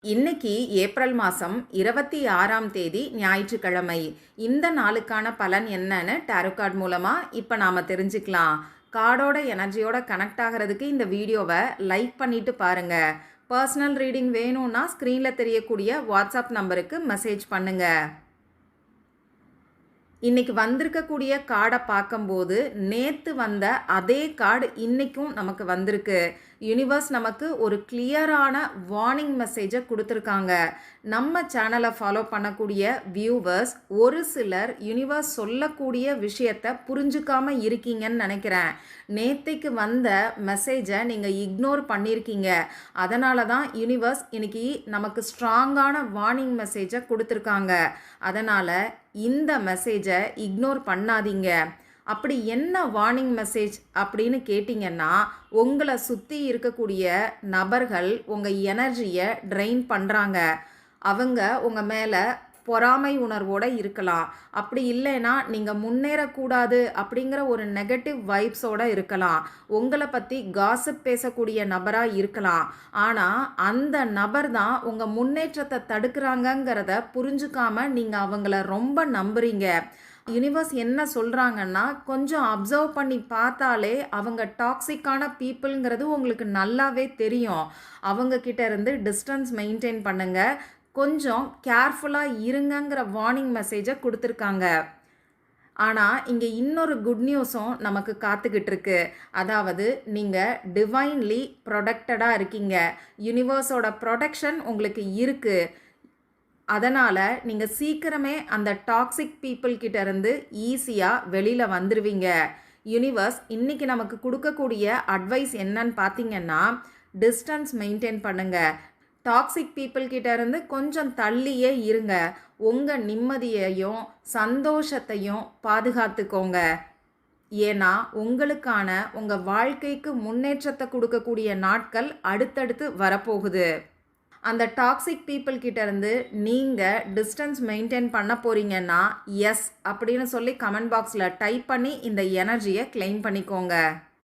இன்னைக்கு ஏப்ரல் மாதம் 26ஆம் தேதி ஞாயிற்றுக்கிழமை. இந்த நாளுக்கான பலன் என்னன்னு டாரோ கார்டு மூலமாக இப்போ நாம் தெரிஞ்சுக்கலாம். கார்டோட எனர்ஜியோட கனெக்ட் ஆகிறதுக்கு இந்த வீடியோவை லைக் பண்ணிட்டு பாருங்கள். பர்சனல் ரீடிங் வேணும்னா ஸ்க்ரீனில் தெரியக்கூடிய வாட்ஸ்அப் நம்பருக்கு மெசேஜ் பண்ணுங்கள். இன்றைக்கி வந்திருக்கக்கூடிய கார்டை பார்க்கும்போது நேற்று வந்த அதே கார்டு இன்றைக்கும் நமக்கு வந்திருக்கு. யூனிவர்ஸ் நமக்கு ஒரு கிளியரான வார்னிங் மெசேஜை கொடுத்துருக்காங்க. நம்ம சேனலை ஃபாலோ பண்ணக்கூடிய வியூவர்ஸ் ஒரு சிலர் யூனிவர்ஸ் சொல்லக்கூடிய விஷயத்தை புரிஞ்சுக்காமல் இருக்கீங்கன்னு நினைக்கிறேன். நேற்றைக்கு வந்த மெசேஜை நீங்கள் இக்னோர் பண்ணியிருக்கீங்க. அதனால தான் யூனிவர்ஸ் இன்னைக்கு நமக்கு ஸ்ட்ராங்கான வார்னிங் மெசேஜை கொடுத்துருக்காங்க. அதனால் இந்த மெசேஜை இக்னோர் பண்ணாதீங்க. அப்படி என்ன வார்னிங் மெசேஜ் அப்படின்னு கேட்டிங்கன்னா, உங்களை சுற்றி இருக்கக்கூடிய நபர்கள் உங்கள் எனர்ஜியை ட்ரெயின் பண்ணுறாங்க. அவங்க உங்கள் மேலே பொறாமை உணர்வோடு இருக்கலாம். அப்படி இல்லைன்னா நீங்கள் முன்னேறக்கூடாது அப்படிங்கிற ஒரு நெகட்டிவ் வைப்ஸோடு இருக்கலாம். உங்களை பற்றி காசிப் பேசக்கூடிய நபராக இருக்கலாம். ஆனால் அந்த நபர் தான் உங்கள் முன்னேற்றத்தை தடுக்கிறாங்கங்கிறத புரிஞ்சுக்காம நீங்கள் அவங்கள ரொம்ப நம்புறீங்க. யூனிவர்ஸ் என்ன சொல்கிறாங்கன்னா, கொஞ்சம் அப்சர்வ் பண்ணி பார்த்தாலே அவங்க டாக்ஸிக்கான பீப்புளுங்கிறது உங்களுக்கு நல்லாவே தெரியும். அவங்கக்கிட்ட இருந்து டிஸ்டன்ஸ் மெயின்டைன் பண்ணுங்கள், கொஞ்சம் கேர்ஃபுல்லாக இருங்கங்கிற வார்னிங் மெசேஜை கொடுத்துருக்காங்க. ஆனால் இங்கே இன்னொரு குட் நியூஸும் நமக்கு காத்துக்கிட்டு இருக்கு. அதாவது நீங்கள் டிவைன்லி ப்ரொடெக்டடாக இருக்கீங்க. யூனிவர்ஸோட ப்ரொடெக்ஷன் உங்களுக்கு இருக்குது. அதனால் நீங்கள் சீக்கிரமே அந்த டாக்ஸிக் பீப்புள்கிட்ட இருந்து ஈஸியாக வெளியில் வந்துடுவீங்க. யூனிவர்ஸ் இன்றைக்கி நமக்கு கொடுக்கக்கூடிய அட்வைஸ் என்னன்னு பார்த்தீங்கன்னா, டிஸ்டன்ஸ் மெயின்டைன் பண்ணுங்கள். டாக்ஸிக் பீப்புள்கிட்ட இருந்து கொஞ்சம் தள்ளியே இருங்க. உங்கள் நிம்மதியையும் சந்தோஷத்தையும் பாதுகாத்துக்கோங்க. ஏன்னா உங்களுக்கான உங்கள் வாழ்க்கைக்கு முன்னேற்றத்தை கொடுக்கக்கூடிய நாட்கள் அடுத்தடுத்து வரப்போகுது. அந்த டாக்ஸிக் பீப்புள்கிட்ட இருந்து நீங்கள் டிஸ்டன்ஸ் மெயின்டைன் பண்ண போகிறீங்கன்னா எஸ் அப்படின்னு சொல்லி கமெண்ட் பாக்ஸில் டைப் பண்ணி இந்த எனர்ஜியை கிளைம் பண்ணிக்கோங்க.